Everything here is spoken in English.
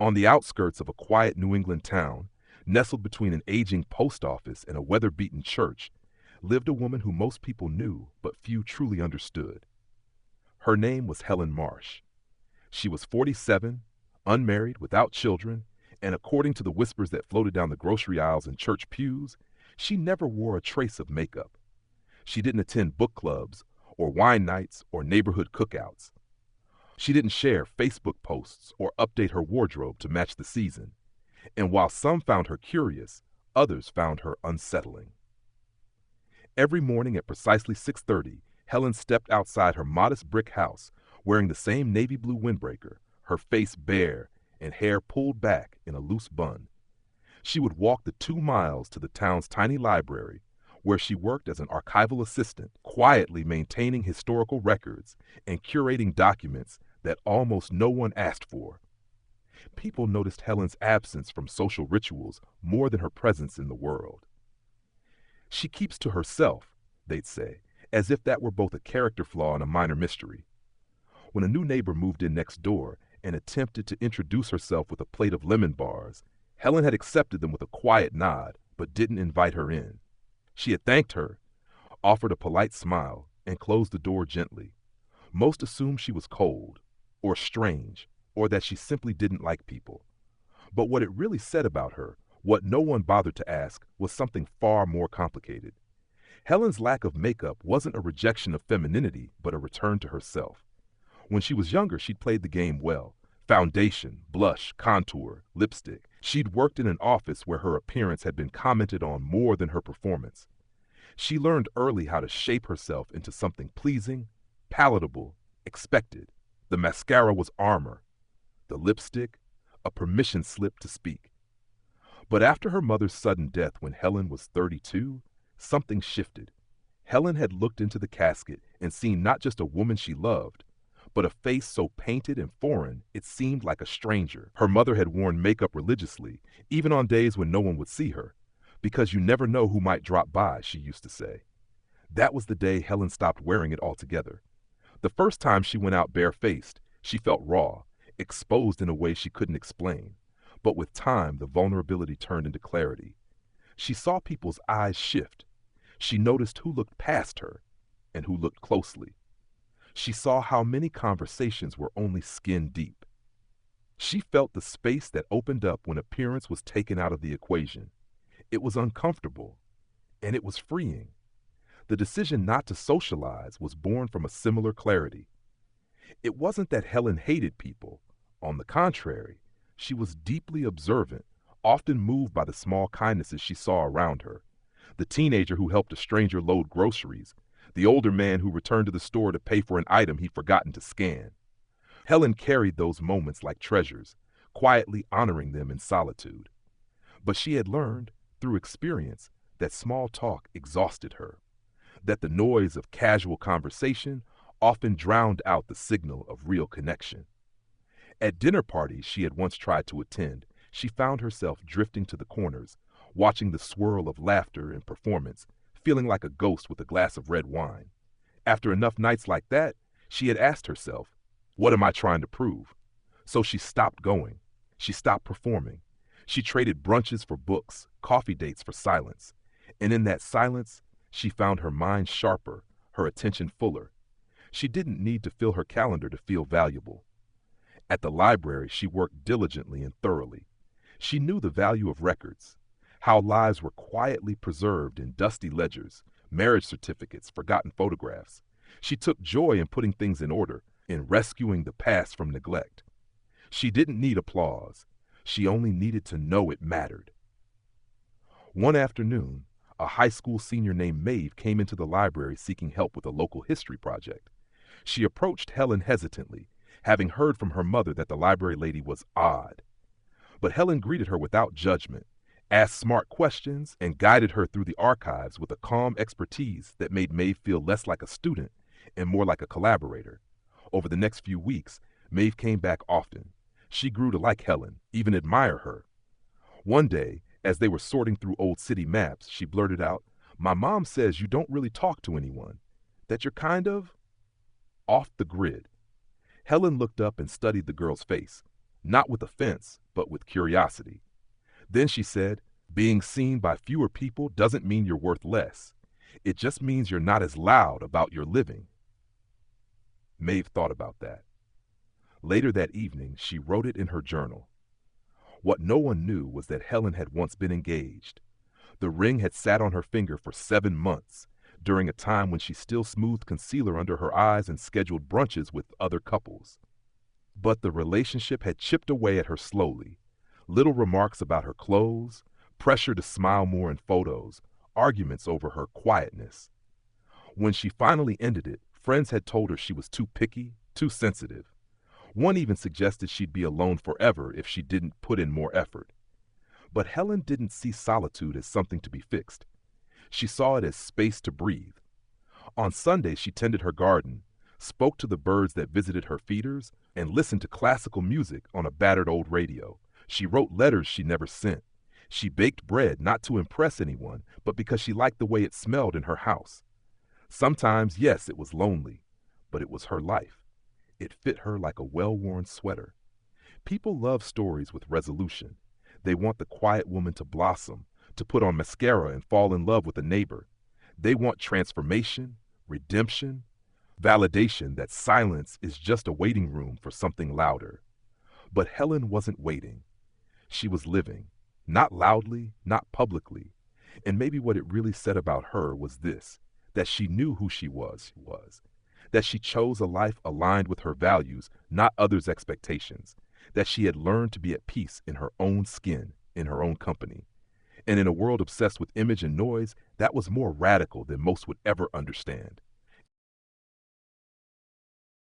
On the outskirts of a quiet New England town, nestled between an aging post office and a weather-beaten church, lived a woman who most people knew but few truly understood. Her name was Helen Marsh. She was 47, unmarried, without children, and according to the whispers that floated down the grocery aisles and church pews, she never wore a trace of makeup. She didn't attend book clubs or wine nights or neighborhood cookouts. She didn't share Facebook posts or update her wardrobe to match the season. And while some found her curious, others found her unsettling. Every morning at precisely 6:30, Helen stepped outside her modest brick house wearing the same navy blue windbreaker, her face bare and hair pulled back in a loose bun. She would walk the 2 miles to the town's tiny library, where she worked as an archival assistant, quietly maintaining historical records and curating documents that almost no one asked for. People noticed Helen's absence from social rituals more than her presence in the world. She keeps to herself, they'd say, as if that were both a character flaw and a minor mystery. When a new neighbor moved in next door and attempted to introduce herself with a plate of lemon bars, Helen had accepted them with a quiet nod, but didn't invite her in. She had thanked her, offered a polite smile, and closed the door gently. Most assumed she was cold, or strange, or that she simply didn't like people. But what it really said about her, what no one bothered to ask, was something far more complicated. Helen's lack of makeup wasn't a rejection of femininity, but a return to herself. When she was younger, she'd played the game well. Foundation, blush, contour, lipstick. She'd worked in an office where her appearance had been commented on more than her performance. She learned early how to shape herself into something pleasing, palatable, expected. The mascara was armor. The lipstick, a permission slip to speak. But after her mother's sudden death when Helen was 32, something shifted. Helen had looked into the casket and seen not just a woman she loved, but a face so painted and foreign it seemed like a stranger. Her mother had worn makeup religiously, even on days when no one would see her, because you never know who might drop by, she used to say. That was the day Helen stopped wearing it altogether. The first time she went out barefaced, she felt raw, exposed in a way she couldn't explain. But with time, the vulnerability turned into clarity. She saw people's eyes shift. She noticed who looked past her and who looked closely. She saw how many conversations were only skin deep. She felt the space that opened up when appearance was taken out of the equation. It was uncomfortable, and it was freeing. The decision not to socialize was born from a similar clarity. It wasn't that Helen hated people. On the contrary, she was deeply observant, often moved by the small kindnesses she saw around her. The teenager who helped a stranger load groceries, the older man who returned to the store to pay for an item he'd forgotten to scan. Helen carried those moments like treasures, quietly honoring them in solitude. But she had learned, through experience, that small talk exhausted her, that the noise of casual conversation often drowned out the signal of real connection. At dinner parties she had once tried to attend, she found herself drifting to the corners, watching the swirl of laughter and performance, feeling like a ghost with a glass of red wine. After enough nights like that, she had asked herself, what am I trying to prove? So she stopped going. She stopped performing. She traded brunches for books, coffee dates for silence. And in that silence, she found her mind sharper, her attention fuller. She didn't need to fill her calendar to feel valuable. At the library, she worked diligently and thoroughly. She knew the value of records, how lives were quietly preserved in dusty ledgers, marriage certificates, forgotten photographs. She took joy in putting things in order, in rescuing the past from neglect. She didn't need applause. She only needed to know it mattered. One afternoon, a high school senior named Maeve came into the library seeking help with a local history project. She approached Helen hesitantly, having heard from her mother that the library lady was odd. But Helen greeted her without judgment, asked smart questions, and guided her through the archives with a calm expertise that made Maeve feel less like a student and more like a collaborator. Over the next few weeks, Maeve came back often. She grew to like Helen, even admire her. One day, as they were sorting through old city maps, she blurted out, "My mom says you don't really talk to anyone, that you're kind of off the grid." Helen looked up and studied the girl's face. not with offense, but with curiosity. Then she said, being seen by fewer people doesn't mean you're worth less. It just means you're not as loud about your living. Maeve thought about that. Later that evening, she wrote it in her journal. What no one knew was that Helen had once been engaged. The ring had sat on her finger for 7 months, during a time when she still smoothed concealer under her eyes and scheduled brunches with other couples. But the relationship had chipped away at her slowly. Little remarks about her clothes, pressure to smile more in photos, arguments over her quietness. When she finally ended it, friends had told her she was too picky, too sensitive. One even suggested she'd be alone forever if she didn't put in more effort. But Helen didn't see solitude as something to be fixed. She saw it as space to breathe. On Sundays, she tended her garden, spoke to the birds that visited her feeders, and listened to classical music on a battered old radio. She wrote letters she never sent. She baked bread not to impress anyone, but because she liked the way it smelled in her house. Sometimes, yes, it was lonely, but it was her life. It fit her like a well-worn sweater. People love stories with resolution. They want the quiet woman to blossom, to put on mascara and fall in love with a neighbor. They want transformation, redemption, validation that silence is just a waiting room for something louder. But Helen wasn't waiting. She was living, not loudly, not publicly. And maybe what it really said about her was this, that she knew who she was, that she chose a life aligned with her values, not others' expectations, that she had learned to be at peace in her own skin, in her own company. And in a world obsessed with image and noise, that was more radical than most would ever understand.